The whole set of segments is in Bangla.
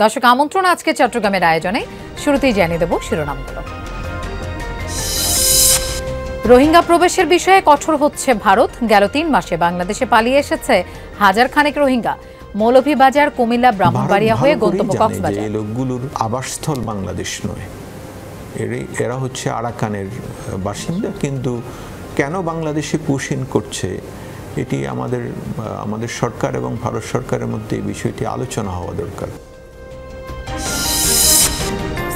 দর্শক আমন্ত্রণ আজকে চট্টগ্রামের আয়োজনে শুরুতেই জানিয়ে দেব শিরোনামগুলো। রোহিঙ্গা প্রবেশের বিষয়ে কঠোর হচ্ছে ভারত। গেল ৩ মাসে বাংলাদেশে পালিয়ে এসেছে হাজার খানেক রোহিঙ্গা। মৌলভীবাজার, কুমিল্লা, ব্রাহ্মণবাড়িয়া হয়ে গন্তব্য কক্সবাজার। এই লোকগুলোর আবাসস্থল বাংলাদেশ নয়, এরা হচ্ছে আরাকানের বাসিন্দা, কিন্তু কেন বাংলাদেশে পুশ ইন করছে এটি আমাদের সরকার এবং ভারত সরকারের মধ্যে এই বিষয়টি আলোচনা হওয়া দরকার।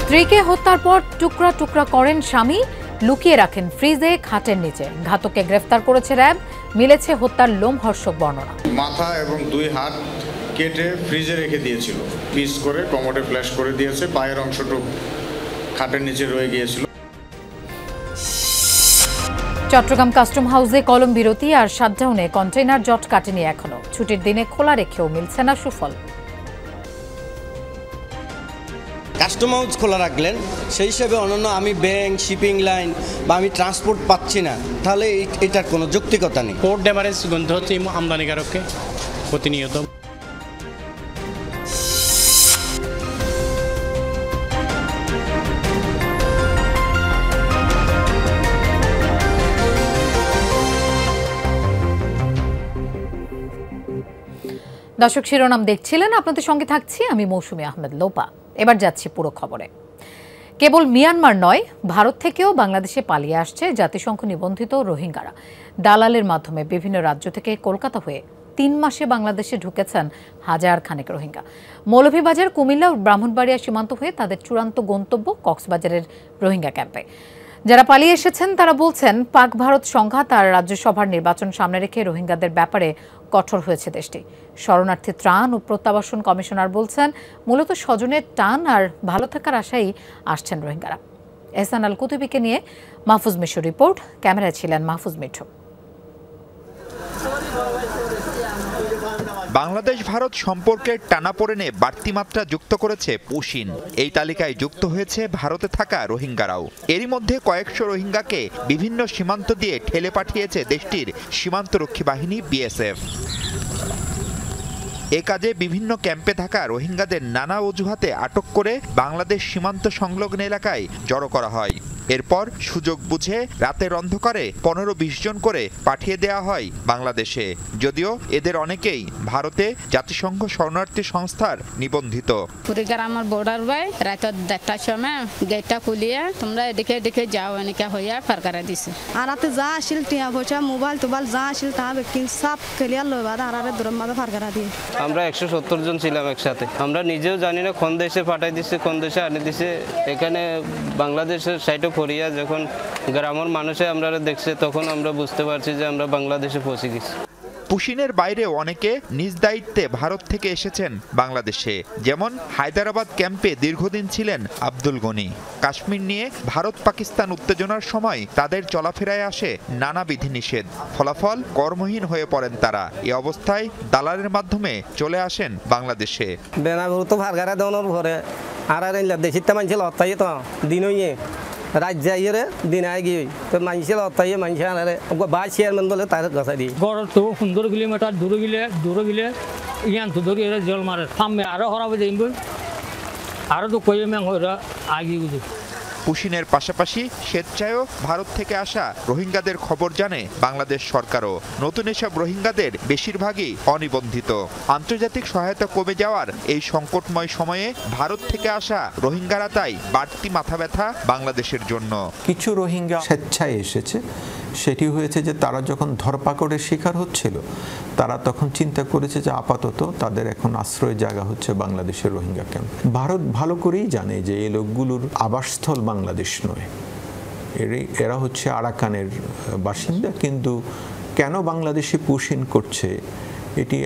স্ত্রীকে হত্যার পর টুকরা টুকরা করেন স্বামী, লুকিয়ে রাখেন ফ্রিজে, খাটের নিচে। ঘাতককে গ্রেফতার করেছে র্যাব। মিলেছে হত্যার লোমহর্ষক বর্ণনা। মাথা এবং 2 হাত কেটে ফ্রিজে রেখে দিয়েছিল, পিস করে কমোডে ফ্ল্যাশ করে দিয়েছে, পায়ের অংশটুকু খাটের নিচে রয়ে গিয়েছিল। চট্টগ্রাম কাস্টম হাউসে কলম বিরতি আর শাটডাউনে কন্টেইনার জট কাটেনি এখনো। ছুটির দিনে খোলা রেখেও মিলছে না সুফল। কাস্টম হাউস খোলা রাখলেন, সেই হিসাবে অন্যান্য আমি ব্যাংক, শিপিং লাইন বা আমি ট্রান্সপোর্ট পাচ্ছি না, তাহলে এটার কোনো যৌক্তিকতা নেই। পোর্ট ড্যামারেজ গন্ধ হচ্ছে আমদানিকারককে প্রতিনিয়ত। দর্শক শিরোনাম দেখছিলেন, আপনাদের সঙ্গে থাকছি আমি মৌসুমী আহমেদ লোপা। এবার যাচ্ছি পুরো খবরে। কেবল মিয়ানমার নয়, ভারত থেকেও বাংলাদেশে পালিয়ে আসছে জাতিসংঘ নিবন্ধিত রোহিঙ্গারা। দালালের মাধ্যমে বিভিন্ন রাজ্য থেকে কলকাতা হয়ে 3 মাসে বাংলাদেশে ঢুকেছেন হাজার খানেক রোহিঙ্গা। মৌলভীবাজার, কুমিল্লা ও ব্রাহ্মণবাড়িয়া সীমান্ত হয়ে তাদের চূড়ান্ত গন্তব্য কক্সবাজারের রোহিঙ্গা ক্যাম্পে। যারা পালিয়ে এসেছেন তারা বলছেন, পাক ভারত সংঘাত আর রাজ্যসভার নির্বাচন সামনে রেখে রোহিঙ্গাদের ব্যাপারে কঠোর হয়েছে দেশটি। শরণার্থী ত্রাণ ও প্রত্যাবাসন কমিশনার বলছেন, মূলত স্বজনের টান আর ভালো থাকার আশায় আসছেন রোহিঙ্গারা। এহসান আল কুতুবিকে নিয়ে মাহফুজ মিঠুর রিপোর্ট। ক্যামেরায় ছিলেন মাহফুজ মিঠু। বাংলাদেশ ভারত সম্পর্কের টানাপোড়েনে বাড়তি মাত্রা যুক্ত করেছে পুশিন। এই তালিকায় যুক্ত হয়েছে ভারতে থাকা রোহিঙ্গারাও। এরই মধ্যে কয়েকশো রোহিঙ্গাকে বিভিন্ন সীমান্ত দিয়ে ঠেলে পাঠিয়েছে দেশটির সীমান্তরক্ষী বাহিনী বিএসএফ। এ কাজে বিভিন্ন ক্যাম্পে থাকা রোহিঙ্গাদের নানা অজুহাতে আটক করে বাংলাদেশ সীমান্ত সংলগ্ন এলাকায় জড়ো করা হয়। এরপর সুযোগ বুঝে রাতের অন্ধকারে 15-20 জন করে পাঠিয়ে দেওয়া হয় বাংলাদেশে, যদিও এদের অনেকেই ভারতে জাতিসংঘ শরণার্থী সংস্থার নিবন্ধিত। কুড়িগ্রামের বর্ডার বাই রাত 1টার সময় গেটটা খুলিয়ে তোমরা এদিকে এদিকে যাও এনেকে হইয়া ফারকারা দিছে। আর রাতে যা আসিল টিয়া পয়সা মোবাইল টোবাইল যা আসিল তা ব্যক্তি সব ক্লিয়ার লই বাদ আর দূরের মাঝে ফারকারা দিয়ে। আমরা 170 জন ছিলাম একসাথে। আমরা নিজেও জানি না কোন দেশে পাঠাই দিছে, কোন দেশে আনে দিছে। এখানে বাংলাদেশের সাইডে ফরিয়া যখন গ্রামের মানুষে আমরা দেখছে, তখন আমরা বুঝতে পারছি যে আমরা বাংলাদেশে পৌঁছে গেছি। পুশিনের বাইরেও অনেকে নিজ দায়িত্বে ভারত থেকে এসেছেন বাংলাদেশে। যেমন হায়দ্রাবাদ ক্যাম্পে দীর্ঘদিন ছিলেন আব্দুল গনি। কাশ্মীর নিয়ে ভারত পাকিস্তান উত্তেজনার সময় তাদের চলাফেরায় আসে নানা বিধিনিষেধ। ফলাফল কর্মহীন হয়ে পড়েন তারা। এই অবস্থায় দালালের মাধ্যমে চলে আসেন বাংলাদেশে। বেনাগুরু ফারকারা দেওয়ার ঘরে আর দেশিতে মানুষ লতাই তো দিন হইয়ে রাজ্য আইয়ে দিন আগে গিয়ে তো মানুষের লতাইয়ে মানুষ বা চেয়ারম্যান বলে তার গছা দিয়ে গড় তো 15 কিলোমিটার দূরে গেলে ইয়ান তো ধরে জল মারে সামনে আরো হরাবে যাইব, আরো তো কই ম্যাং হইরা আগে গুজে। পুশিনের পাশাপাশি স্বেচ্ছায়ও ভারত থেকে আসা রোহিঙ্গাদের খবর জানে বাংলাদেশ সরকারও। নতুন এসব রোহিঙ্গাদের বেশিরভাগই অনিবন্ধিত। আন্তর্জাতিক সহায়তা কমে যাওয়ার এই সংকটময় সময়ে ভারত থেকে আসা রোহিঙ্গারা তাই বাড়তি মাথা ব্যথা বাংলাদেশের জন্য। কিছু রোহিঙ্গা স্বেচ্ছায় এসেছে, সেটি হয়েছে যে তারা যখন ধরপাকড়ের শিকার হচ্ছিল তারা তখন চিন্তা করেছে যে আপাতত তাদের এখন আশ্রয় জায়গা হচ্ছে বাংলাদেশের রোহিঙ্গা ক্যাম্প। ভারত ভালো করেই জানে যে এই লোকগুলোর আবাসস্থল বাংলাদেশ নয়, এরা হচ্ছে আরাকানের বাসিন্দা, কিন্তু কেন বাংলাদেশে পুশ ইন করছে এটি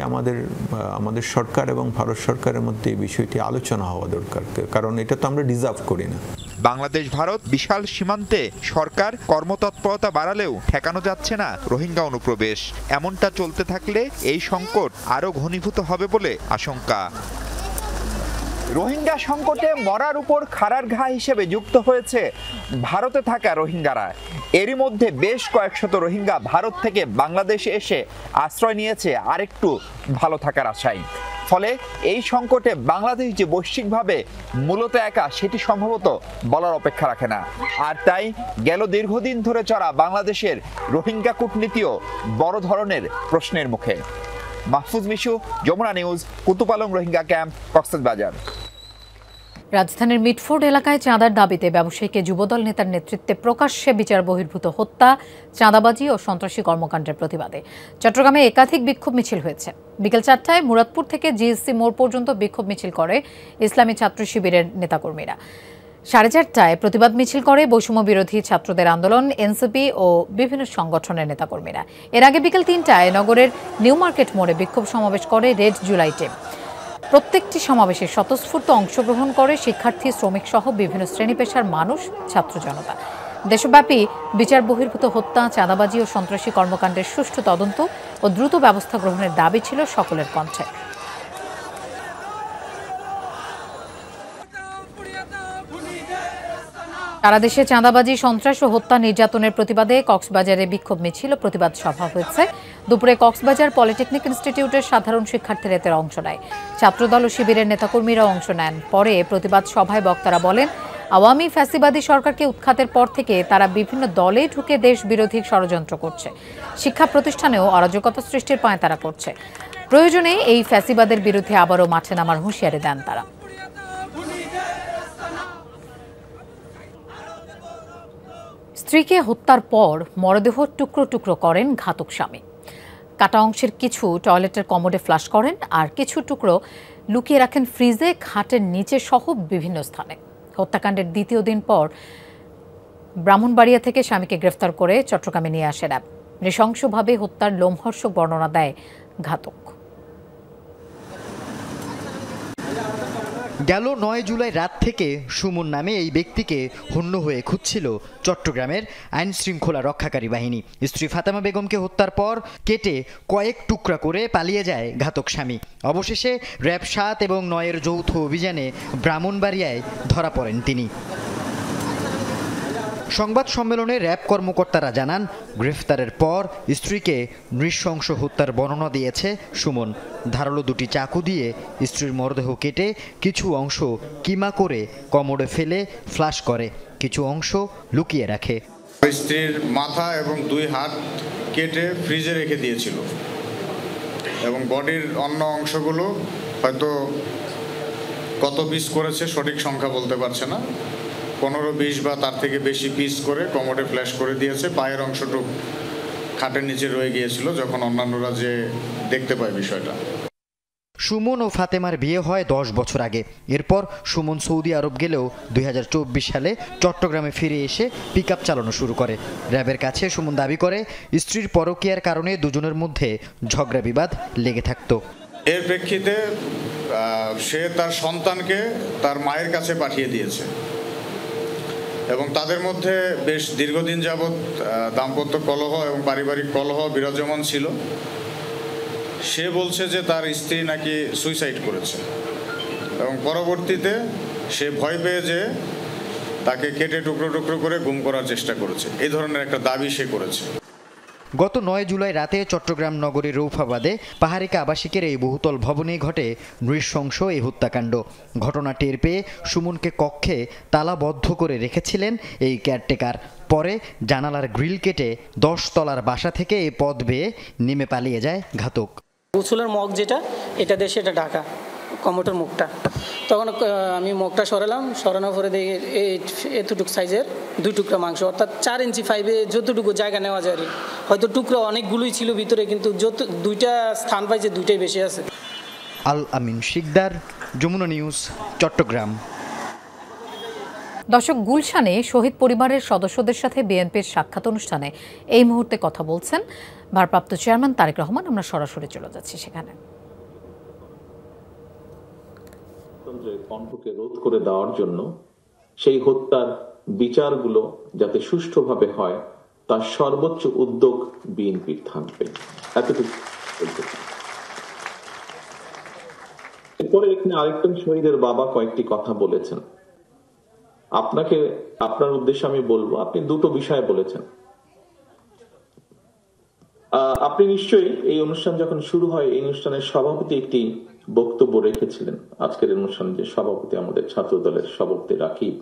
আমাদের সরকার এবং ভারত সরকারের মধ্যে এই বিষয়টি আলোচনা হওয়া দরকার, কারণ এটা তো আমরা ডিজার্ভ করি না। বাংলাদেশ ভারত বিশাল সীমান্তে সরকার কর্মতৎপরতা বাড়ালেও ঠেকানো যাচ্ছে না রোহিঙ্গা অনুপ্রবেশ। এমনটা চলতে থাকলে এই সংকট আরও ঘনীভূত হবে বলে আশঙ্কা। রোহিঙ্গা সংকটে মরার উপর খাড়ার ঘা হিসেবে যুক্ত হয়েছে ভারতে থাকা রোহিঙ্গারা। এরই মধ্যে বেশ কয়েকশত রোহিঙ্গা ভারত থেকে বাংলাদেশে এসে আশ্রয় নিয়েছে আরেকটু ভালো থাকার আশায়। ফলে এই সংকটে বাংলাদেশ যে বৈশ্বিকভাবে মূলত একা সেটি সম্ভবত বলার অপেক্ষা রাখে না। আর তাই গেল দীর্ঘদিন ধরে চলা বাংলাদেশের রোহিঙ্গা কূটনীতিও বড় ধরনের প্রশ্নের মুখে। Mahfuz Mishu, Jamuna news, Kutupalong Rohingya camp, Cox's Bazar. রাজধানীর মিটফোর্ড এলাকায় চাঁদার দাবিতে ব্যবসায়ীকে যুবদল নেতার নেতৃত্বে প্রকাশ্যে বিচার বহির্ভূত হত্যা, চাঁদাবাজি ও সন্ত্রাসী কর্মকাণ্ডের প্রতিবাদে চট্টগ্রামে একাধিক বিক্ষোভ মিছিল হয়েছে। বিকেল 4টায় মুরাদপুর থেকে জিএসসি মোড় পর্যন্ত বিক্ষোভ মিছিল করে ইসলামী ছাত্র শিবিরের নেতাকর্মীরা। 4:30টায় প্রতিবাদ মিছিল করে বৈষম্য বিরোধী ছাত্রদের আন্দোলন, এনসিপি ও বিভিন্ন সংগঠনের নেতাকর্মীরা। এর আগে বিকেল 3টায় নগরের নিউ মার্কেট মোড়ে বিক্ষোভ সমাবেশ করে রেড জুলাই টিম। প্রত্যেকটি সমাবেশে স্বতঃস্ফূর্ত অংশগ্রহণ করে শিক্ষার্থী, শ্রমিক সহ বিভিন্ন শ্রেণী পেশার মানুষ, ছাত্র জনতা। দেশব্যাপী বিচার বহির্ভূত হত্যা, চাঁদাবাজি ও সন্ত্রাসী কর্মকাণ্ডের সুষ্ঠু তদন্ত ও দ্রুত ব্যবস্থা গ্রহণের দাবি ছিল সকলের কণ্ঠে। সারা দেশে চাঁদাবাজি, সন্ত্রাস ও হত্যা, নির্যাতনের প্রতিবাদে কক্সবাজারে বিক্ষোভ মিছিল ও প্রতিবাদ সভা হয়েছে। দুপুরে কক্সবাজার পলিটেকনিক ইনস্টিটিউটের সাধারণ শিক্ষার্থীরা এতে অংশ নেয়। ছাত্রদল ও শিবিরের নেতাকর্মীরা অংশ নেন। পরে প্রতিবাদ সভায় বক্তারা বলেন, আওয়ামী ফ্যাসিবাদী সরকারকে উৎখাতের পর থেকে তারা বিভিন্ন দলে ঢুকে দেশ বিরোধী ষড়যন্ত্র করছে। শিক্ষা প্রতিষ্ঠানেও অরাজকতা সৃষ্টির পাঁয়তারা করছে। প্রয়োজনে এই ফ্যাসিবাদের বিরুদ্ধে আবারও মাঠে নামার হুঁশিয়ারি দেন তারা। স্ত্রীকে হত্যার পর মরদেহ টুকরো টুকরো করেন ঘাতক স্বামী। কাটা অংশের কিছু টয়লেটের কমোডে ফ্লাশ করেন, আর কিছু টুকরো লুকিয়ে রাখেন ফ্রিজে, খাটের নিচে সহ বিভিন্ন স্থানে। হত্যাকাণ্ডের দ্বিতীয় দিন পর ব্রাহ্মণবাড়িয়া থেকে স্বামীকে গ্রেফতার করে চট্টগ্রামে নিয়ে আসে র্যাব। নৃশংসভাবে হত্যার লোমহর্ষক বর্ণনা দেয় ঘাতক। গেল 9 জুলাই রাত থেকে সুমন নামে এই ব্যক্তিকে হন্য হয়ে খুঁজছিল চট্টগ্রামের আইন শৃঙ্খলা রক্ষাকারী বাহিনী। স্ত্রী ফাতেমা বেগমকে হত্যার পর কেটে কয়েক টুকরা করে পালিয়ে যায় ঘাতক স্বামী। অবশেষে র্যাব 7 এবং 9-এর যৌথ অভিযানে ব্রাহ্মণবাড়িয়ায় ধরা পড়েন তিনি। সংবাদ সম্মেলনে র্যাব কর্মকর্তারা জানান, গ্রেফতারের পর স্ত্রীকে নৃশংস হত্যার বর্ণনা দিয়েছে সুমন। ধারালো দুটি চাকু দিয়ে স্ত্রীর মরদেহ কেটে কিছু অংশ কিমা করে কমোডে ফেলে ফ্লাশ করে, কিছু অংশ লুকিয়ে রাখে। স্ত্রীর মাথা এবং 2 হাত কেটে ফ্রিজে রেখে দিয়েছিল এবং বডির অন্য অংশগুলো হয়তো কত পিস করেছে সঠিক সংখ্যা বলতে পারছে না, 15-20 বা তার থেকে বেশি পিস করে কমোডে ফ্ল্যাশ করে দিয়েছে। পায়ের অংশটুকু খাটের নিচে রয়ে গিয়েছিল যখন অন্যান্যরা যে দেখতে পায় বিষয়টা। সুমন ও ফাতেমার বিয়ে হয় 10 বছর আগে। এরপর সুমন সৌদি আরব গেলেও 2024 সালে চট্টগ্রামে ফিরে এসে পিকআপ চালানো শুরু করে। র্যাবের কাছে সুমন দাবি করে, স্ত্রীর পরকীয়ার কারণে দুজনের মধ্যে ঝগড়া বিবাদ লেগে থাকতো। এর প্রেক্ষিতে সে তার সন্তানকে তার মায়ের কাছে পাঠিয়ে দিয়েছে এবং তাদের মধ্যে বেশ দীর্ঘদিন যাবৎ দাম্পত্য কলহ এবং পারিবারিক কলহ বিরাজমান ছিল। সে বলছে যে তার স্ত্রী নাকি সুইসাইড করেছে এবং পরবর্তীতে সে ভয় পেয়ে যে তাকে কেটে টুকরো টুকরো করে গুম করার চেষ্টা করেছে। এই ধরনের একটা দাবি সে করেছে। গত 9 জুলাই রাতে চট্টগ্রাম নগরীর রৌফাবাদে পাহাড়িকা আবাসিকের এই বহুতল ভবনেই ঘটে নৃশংস এই হত্যাকাণ্ড। ঘটনা টের পেয়ে সুমনকে কক্ষে তালাবদ্ধ করে রেখেছিলেন এই কেয়ারটেকার। পরে জানালার গ্রিল কেটে 10 তলার বাসা থেকে এই পথ বেয়ে নেমে পালিয়ে যায় ঘাতক। গোসলের মগ যেটা, এটা দেশে এটা ঢাকা কমোটোর মুখটা। তখন আমি মুখটা সরানোর পরে দেখি এতটুকু সাইজের 2 টুকরা মাংস, অর্থাৎ 4 ইঞ্চি 5-এ যতটুকু জায়গা নেওয়া যায়। হয়তো টুকরা অনেকগুলোই ছিল ভিতরে, কিন্তু যত 2টা স্থান পাইছে 2টাই বেশি আছে। আল আমিন শিকদার, যমুনা নিউজ, চট্টগ্রাম। দর্শক, গুলশানে শহীদ পরিবারের সদস্যদের সাথে বিএনপির সাক্ষাৎ অনুষ্ঠানে এই মুহূর্তে কথা বলছেন ভারপ্রাপ্ত চেয়ারম্যান তারেক রহমান। আমরা সরাসরি চলে যাচ্ছি সেখানে। কণ্ঠকে রোধ করে দেওয়ার জন্য সেই হত্যার বিচারগুলো যাতে সুষ্ঠুভাবে হয় তার সর্বোচ্চ উদ্যোগ বিএনপির থাকবে, এতটুকু বলতে চাই। এরপরে এখানে আরেকজন শহীদের বাবা কয়েকটি কথা বলেছেন। আপনাকে আপনার উদ্দেশ্যে আমি বলবো, আপনি দুটো বিষয় বলেছেন। আপনি নিশ্চয়ই এই অনুষ্ঠান যখন শুরু হয়, এই অনুষ্ঠানের সভাপতি একটি বক্তব্য রেখেছিলেন আজকের অনুষ্ঠানে, যে সভাপতি আমাদের ছাত্র দলের সভাপতি রাকিব,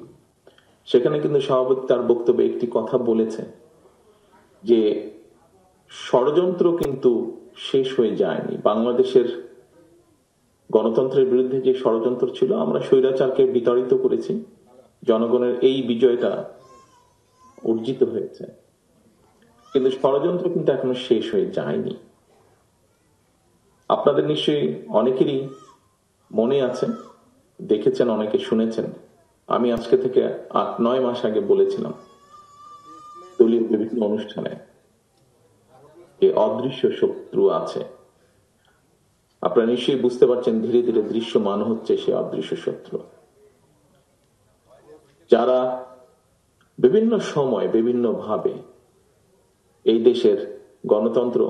সেখানে কিন্তু সভাপতি তার বক্তব্যে একটি কথা বলেছে যে ষড়যন্ত্র কিন্তু শেষ হয়ে যায়নি। বাংলাদেশের গণতন্ত্রের বিরুদ্ধে যে ষড়যন্ত্র ছিল, আমরা স্বৈরাচারকে বিতাড়িত করেছি, জনগণের এই বিজয়টা অর্জিত হয়েছে, কিন্তু ষড়যন্ত্র কিন্তু এখনো শেষ হয়ে যায়নি। আপনাদের নিশ্চয়ই অনেকেরই মনে আছে, দেখেছেন, অনেকে শুনেছেন, আমি আজকে থেকে 8-9 মাস আগে বলেছিলাম দলীয় বিভিন্ন অনুষ্ঠানে যে অদৃশ্য শত্রু আছে। আপনারা নিশ্চয়ই বুঝতে পারছেন ধীরে ধীরে দৃশ্যমান হচ্ছে সে অদৃশ্য শত্রু, যারা বিভিন্ন সময় বিভিন্ন ভাবে এই দেশের গণতন্ত্র,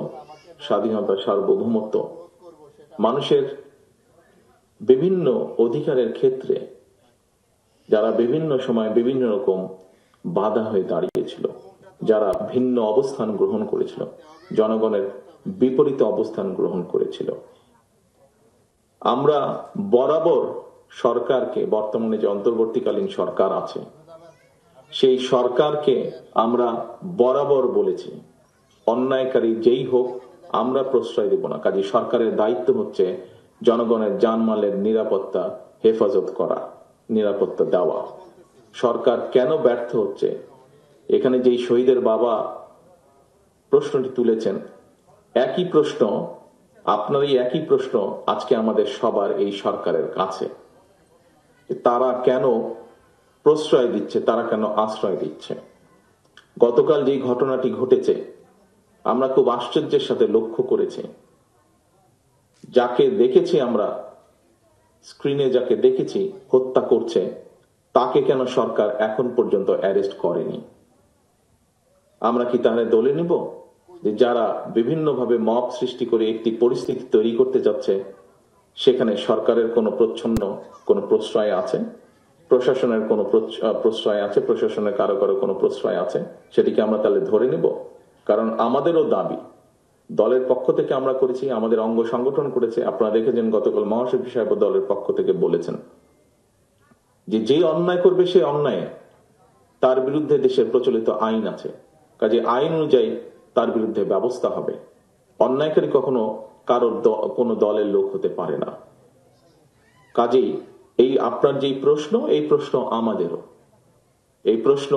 স্বাধীনতা, সার্বভৌমত্ব, মানুষের বিভিন্ন অধিকারের ক্ষেত্রে যারা বিভিন্ন সময় বিভিন্ন রকম বাধা হয়ে দাঁড়িয়েছিল, যারা ভিন্ন অবস্থান গ্রহণ করেছিল, জনগণের বিপরীত অবস্থান গ্রহণ করেছিল, আমরা বরাবর সরকারকে, বর্তমানে যে অন্তর্বর্তীকালীন সরকার আছে সেই সরকারকে আমরা বরাবর বলেছি অন্যায়কারী যেই হোক আমরা প্রশ্রয় দেব না। কাজে সরকারের দায়িত্ব হচ্ছে জনগণের জানমালের নিরাপত্তা হেফাজত করা, নিরাপত্তা দেওয়া। সরকার কেন ব্যর্থ হচ্ছে, এখানে যেই শহীদের বাবা প্রশ্নটি তুলেছেন, একই প্রশ্ন, আপনারই একই প্রশ্ন আজকে আমাদের সবার এই সরকারের কাছে। তারা কেন প্রশ্রয় দিচ্ছে, তারা কেন আশ্রয় দিচ্ছে? গতকাল যে ঘটনাটি ঘটেছে আমরা খুব আশ্চর্যের সাথে লক্ষ্য করেছি। যাকে দেখেছি আমরা স্ক্রিনে, যাকে দেখেছি হত্যা করছে, তাকে কেন সরকার এখন পর্যন্ত অ্যারেস্ট করেনি? আমরা কি তাহলে দলে নিব যে যারা বিভিন্নভাবে মব সৃষ্টি করে একটি পরিস্থিতি তৈরি করতে যাচ্ছে সেখানে সরকারের কোনো কোনো প্রশ্রয় আছে, প্রশাসনের কোনো প্রশ্রয় আছে, প্রশাসনের কারো কারো কোনো প্রশ্রয় আছে, সেটিকে আমরা তাহলে ধরে নেব? কারণ আমাদেরও দাবি, দলের পক্ষ থেকে আমরা করেছি, আমাদের অঙ্গ সংগঠন করেছে। আপনারা দেখেছেন গতকাল মহাসচিব সাহেব দলের পক্ষ থেকে বলেছেন যে অন্যায় করবে সে অন্যায়, তার বিরুদ্ধে দেশের প্রচলিত আইন আছে, কাজে আইন অনুযায়ী তার বিরুদ্ধে ব্যবস্থা হবে। অন্যায়কারী কখনো কারোর কোনো দলের লোক হতে পারে না। কাজেই এই আপনার যেই প্রশ্ন, এই প্রশ্ন আমাদেরও, এই প্রশ্ন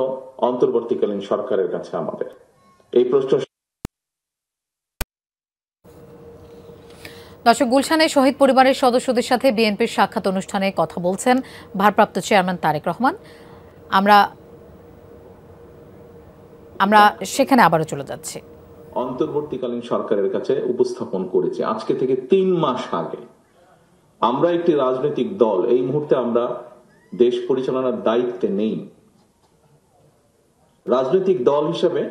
অন্তর্বর্তীকালীন সরকারের কাছে আমাদের, এই প্রশ্ন। দর্শক, গুলশানে শহীদ পরিবারের সদস্যদের সাথে বিএনপির সাক্ষাৎ অনুষ্ঠানে কথা বলছেন ভারপ্রাপ্ত চেয়ারম্যান তারেক রহমান। আমরা সেখানে আবারও চলে যাচ্ছি। অন্তর্বর্তীকালীন সরকারের কাছে উপস্থাপন করেছে আজকে থেকে 3 মাস আগে। আমরা একটি রাজনৈতিক দল, এই মুহূর্তে আমরা দেশ পরিচালনার দায়িত্বে নেই। রাজনৈতিক দল হিসেবে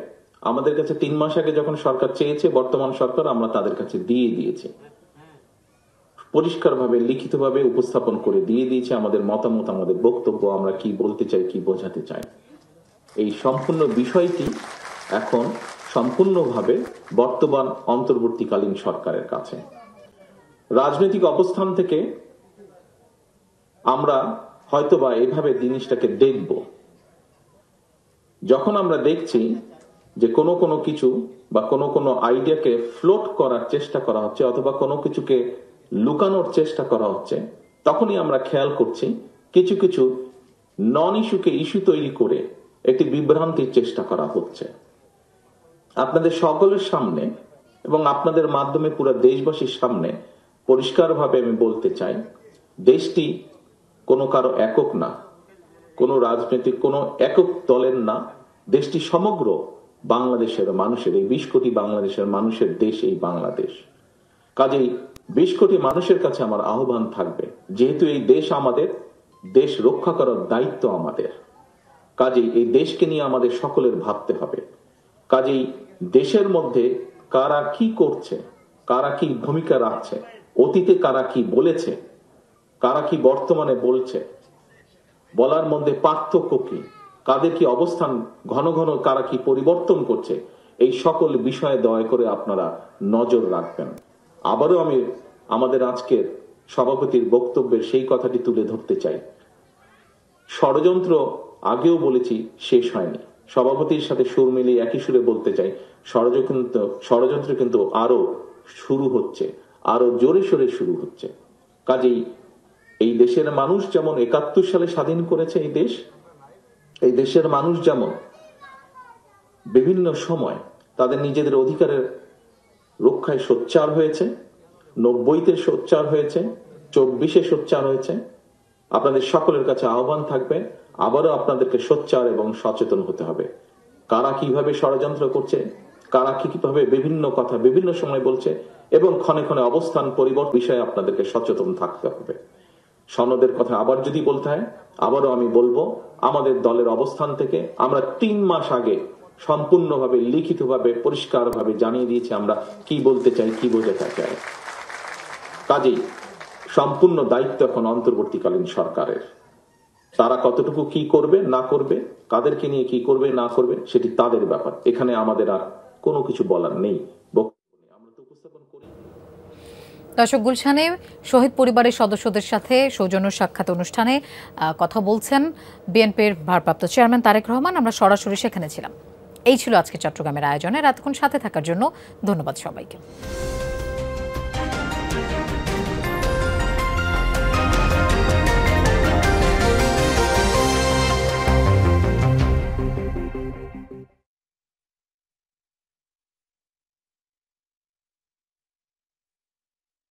আমাদের কাছে 3 মাস আগে যখন সরকার চেয়েছে, বর্তমান সরকার, আমরা তাদের কাছে দিয়ে দিয়েছি, পরিষ্কারভাবে লিখিতভাবে উপস্থাপন করে দিয়ে দিয়েছি আমাদের মতামত, আমাদের বক্তব্য, আমরা কি বলতে চাই, কি বোঝাতে চাই। এই সম্পূর্ণ বিষয়টি এখন সম্পূর্ণভাবে বর্তমান অন্তর্বর্তীকালীন সরকারের কাছে। রাজনৈতিক অবস্থান থেকে আমরা হয়তোবা এভাবে জিনিসটাকে দেখব, যখন আমরা দেখছি যে কোনো কিছু বা কোনো আইডিয়াকে ফ্লোট করার চেষ্টা করা হচ্ছে অথবা কোনো কিছুকে লুকানোর চেষ্টা করা হচ্ছে, তখনই আমরা খেয়াল করছি কিছু কিছু নন ইস্যুকে ইস্যু তৈরি করে একটি বিভ্রান্তির চেষ্টা করা হচ্ছে। আপনাদের সকলের সামনে এবং আপনাদের মাধ্যমে পুরো দেশবাসীর সামনে পরিষ্কারভাবে আমি বলতে চাই, দেশটি কোনো কারো একক না, কোনো রাজনৈতিক কোনো একক দলের না, দেশটি সমগ্র বাংলাদেশের মানুষের, এই 20 কোটি বাংলাদেশের মানুষের দেশ এই বাংলাদেশ। কাজেই 20 কোটি মানুষের কাছে আমার আহ্বান থাকবে, যেহেতু এই দেশ আমাদের, দেশ রক্ষা করার দায়িত্ব আমাদের, কাজেই এই দেশকে নিয়ে আমাদের সকলের ভাবতে হবে। কাজেই দেশের মধ্যে কারা কি করছে, কারা কি ভূমিকা রাখছে, অতীতে কারা কি বলেছে, কারা কি বর্তমানে বলছে, বলার মধ্যে পার্থক্য কি, কাদের কি অবস্থান, ঘন ঘন কারা কি পরিবর্তন করছে, এই সকল বিষয়ে দয়া করে আপনারা নজর রাখবেন। আবারও আমি আমাদের আজকের সভাপতির বক্তব্যের সেই কথাটি তুলে ধরতে চাই। ষড়যন্ত্র আগেও বলেছি শেষ হয়নি, সভাপতির সাথে সুর মিলিয়ে একই সুরে বলতে চাই ষড়যন্ত্র কিন্তু আরো শুরু হচ্ছে, আরো জোরে সোরে শুরু হচ্ছে। কাজেই এই দেশের মানুষ যেমন ৭১ সালে স্বাধীন করেছে এই দেশের মানুষ যেমন বিভিন্ন সময় তাদের নিজেদের অধিকারের রক্ষায় সোচ্চার হয়েছে, ৯০-তে সোচ্চার হয়েছে, ২৪-এ সোচ্চার হয়েছে। আপনাদের সকলের কাছে আহ্বান থাকবে, আবারও আপনাদেরকে সোচ্চার এবং সচেতন হতে হবে। কারা কিভাবে ষড়যন্ত্র করছে, কারা কিভাবে বিভিন্ন কথা বিভিন্ন সময় বলছে এবং ক্ষণে ক্ষণে অবস্থান পরিবর্তন বিষয়ে আপনাদেরকে সচেতন থাকতে হবে। সনদের কথা আবার যদি বলতে হয়, আবারও আমি বলবো, আমাদের দলের অবস্থান থেকে আমরা ৩ মাস আগে সম্পূর্ণভাবে লিখিতভাবে পরিষ্কারভাবে জানিয়ে দিয়েছি আমরা কি বলতে চাই, কি বোঝাতে চাই। কাজেই সম্পূর্ণ দায়িত্ব এখন অন্তর্বর্তীকালীন সরকারের। তারা কতটুকু কি করবে না করবে, কাদেরকে নিয়ে কি করবে না করবে, সেটি তাদের ব্যাপার। এখানে আমাদের আর কোনো কিছু বলার নেই। দর্শক, গুলশানে শহীদ পরিবারের সদস্যদের সাথে সৌজন্য সাক্ষাৎ অনুষ্ঠানে কথা বলছেন বিএনপির ভারপ্রাপ্ত চেয়ারম্যান তারেক রহমান। আমরা সরাসরি সেখানে ছিলাম। এই ছিল আজকে চট্টগ্রামের আয়োজনে। এতক্ষণ সাথে থাকার জন্য ধন্যবাদ সবাইকে।